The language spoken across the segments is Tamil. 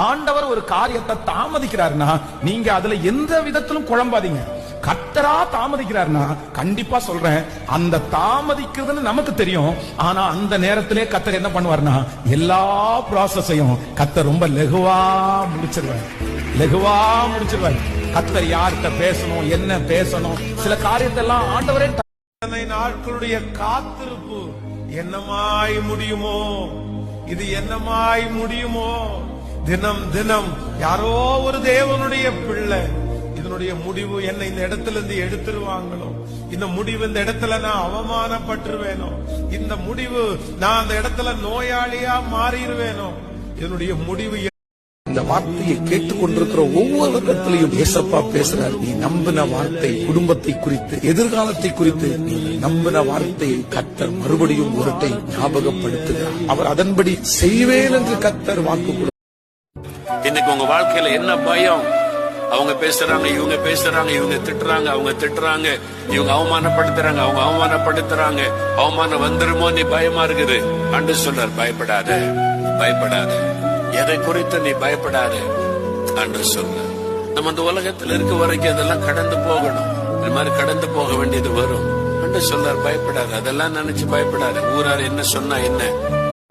ஆண்டவர் ஒரு காரியத்தை தாமதிக்கிறாருன்னா நீங்க அதுல எந்த விதத்திலும் குழம்பாதீங்க. கர்த்தரா தாமதிக்கிறாருன்னா கண்டிப்பா சொல்றேன், அந்த தாமதிக்கிறதுன்னு நமக்கு தெரியும். ஆனா அந்த நேரத்திலே கர்த்தர் என்ன பண்ணுவார்னா எல்லா ப்ராசஸையும் கர்த்தர் ரொம்ப லெகுவா முடிச்சிருவார். கர்த்தர் யார்கிட்ட பேசணும், என்ன பேசணும், சில காரியத்தெல்லாம் ஆண்டவரே நாட்களுடைய காத்திருப்பு என்னமாய் முடியுமோ, இது என்னமாய் முடியுமோ. தினம் தினம் யாரோ ஒரு தேவனுடைய பிள்ளை இதனுடைய முடிவு என்னை இந்த இடத்துல இருந்து எடுத்துருவாங்களோ, இந்த முடிவு இந்த இடத்துல நான் அவமானப்பட்டுருவேனோ, இந்த முடிவு நான் அந்த இடத்துல நோயாளியா மாறிடுவேனோ, என்னுடைய முடிவு. இந்த வார்த்தையை கேட்டுக்கொண்டிருக்கிற ஒவ்வொரு இடத்திலையும் ஏசப்பா பேசுறார். நீ நம்பின வார்த்தை குடும்பத்தை குறித்து, எதிர்காலத்தை குறித்து நீ நம்பின வார்த்தையை கர்த்தர் மறுபடியும் ஒருட்டை ஞாபகப்படுத்துகிறார். அவர் அதன்படி செய்வேன் என்று கர்த்தர் வாக்கு கொடுத்தார். இன்னைக்கு உங்க வாழ்க்கையில என்ன பயம்? அவங்க பேசுறாங்க, இவங்க பேசுறாங்க, இவங்க திட்டுறாங்க, அவங்க திட்டுறாங்க, இவங்க அவமானப்படுத்துறாங்க, அவங்க அவமானப்படுத்துறாங்க, அவமானம் வந்துருமோ நீ பயமா இருக்குது. அன்று சொல்றார், பயப்படாத, பயப்படாத, எதை குறித்து நீ பயப்படாத அன்று சொல்ற. நம்ம அந்த உலகத்தில் இருக்க வரைக்கும் அதெல்லாம் கடந்து போகணும். இந்த மாதிரி கடந்து போக வேண்டியது வரும். அன்று சொல்றார், பயப்படாத, அதெல்லாம் நினைச்சு பயப்படாத. ஊரார் என்ன சொன்னா என்ன.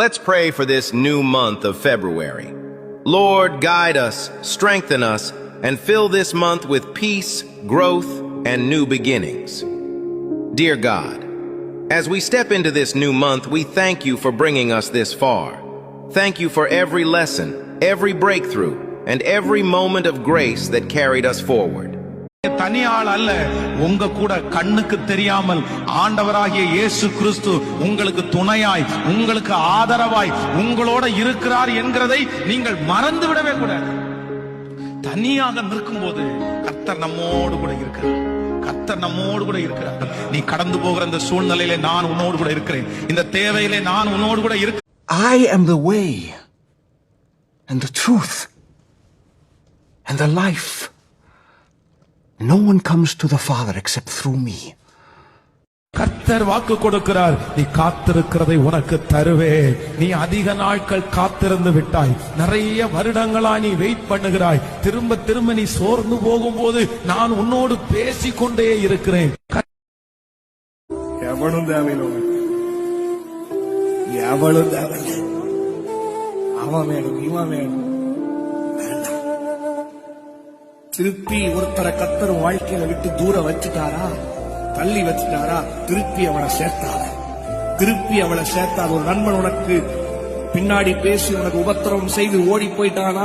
Let's pray for this new month of February. Lord, guide us, strengthen us, and fill this month with peace, growth, and new beginnings. Dear God, as we step into this new month, we thank you for bringing us this far. Thank you for every lesson, every breakthrough, and every moment of grace that carried us forward. தனியாள் அல்ல, உங்க கூட கண்ணுக்கு தெரியாமல் ஆண்டவராகிய இயேசு கிறிஸ்து உங்களுக்கு துணையாய், உங்களுக்கு ஆதரவாய் உங்களோட இருக்கிறார் என்கிறதை நீங்கள் மறந்து விடவே கூடாது. தனியாக நிற்கும் போது கர்த்தர் நம்மோடு கூட இருக்கிறார். கர்த்தர் நம்மோடு கூட இருக்கிறார். நீ கடந்து போகிற இந்த சூழ்நிலையிலே நான் உன்னோடு கூட இருக்கிறேன். இந்த தேவையிலே நான் உன்னோடு கூட இருக்கிறேன். I am the way and the truth and the life. No one comes to the Father except through me. கர்த்தர் வாக்கு கொடுக்கிறார், நீ காத்திருக்கிறதை உனக்கு தருவேன். நீ அதிக நாட்கள் காத்திருந்து விட்டாய், நிறைய வருடங்களா நீ வெயிட் பண்ணுகிறாய். திரும்ப திரும்ப நீ சோர்ந்து போகும்போது நான் உன்னோடு பேசிக்கொண்டே இருக்கிறேன். எவனும் தேவையில்லை, எவளும் தேவையில்லை. அவன் வேணும், இவன் வேணும். திருப்பி ஒருத்தரை கர்த்தர் வாழ்க்கையில விட்டு தூரம் வச்சுட்டாரா, தள்ளி வச்சுட்டாரா, திருப்பி அவளை சேர்த்தாரு. ஒரு நண்பன் உனக்கு பின்னாடி பேசி உனக்கு உபத்திரவம் செய்து ஓடி போயிட்டானா,